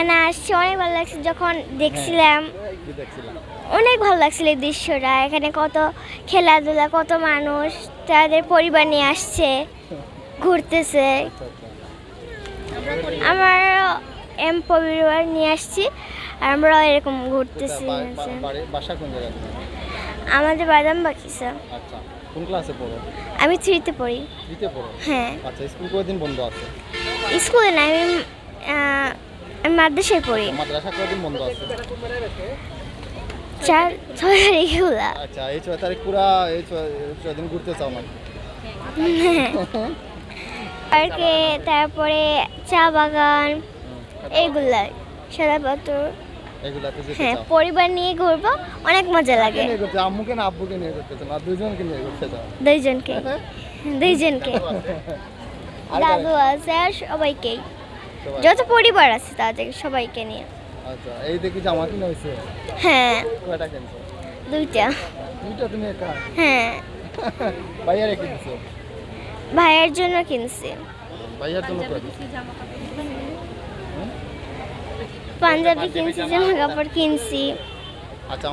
এখানে আসছি অনেক ভালো লাগছে যখন দেখছিলাম, কি দেখছিলাম? অনেক ভালো লাগছিল এই দৃশ্যটা। এখানে কত খেলাধুলা, কত মানুষ তাদের পরিবার নিয়ে আসছে, ঘুরতেছে। আচ্ছা আচ্ছা। আমার পরিবার নিয়ে আসছি, আর আমরাও এরকম ঘুরতেছি। বাসা কোন জায়গায় তোমার? আমাদের বাদাম বাকিছে। আচ্ছা, কোন ক্লাসে পড়ো? আমি 3তে পড়ি। 3তে পড়ো? হ্যাঁ। আচ্ছা, স্কুল কতদিন বন্ধ আছে? স্কুলে না, আমি মাদ্রাসায় পড়ি। মাদ্রাসা কতদিন বন্ধ আছে? 4-6 তারিখে খোলা। আচ্ছা, এই 6 তারিখ পুরা এই 6 দিন ঘুরতে চাও না? পার্কে, তারপরে চা বাগান, এইগুলাই সাদা পাথর। এগুলাতে যেতে হ্যাঁ, চাও? পরিবার নিয়ে ঘুরবো, অনেক মজা লাগে। নিয়ে ঘুরতে, আম্মুকে না আব্বুকে নিয়ে ঘুরতে চাও? না দুইজনকে নিয়ে ঘুরতে চাও? দুইজনকে। আর দাদু আছে আর সবাইকেই, সবাই? যত পরিবার আছে তাদের সবাইকে নিয়ে। আচ্ছা, এই দেখি জামা কিনা হয়েছে? হ্যাঁ, কয়টা কিনছো? 2টা। দুইটা তুমি একা? হ্যাঁ, ভাইয়ারে কিনছো? ভাইয়ের জন্য কিনছি। ভাইয়ার জন্য কয়? পাঞ্জাবি কিনছি, জামা কাপড় কিনছি। আচ্ছা।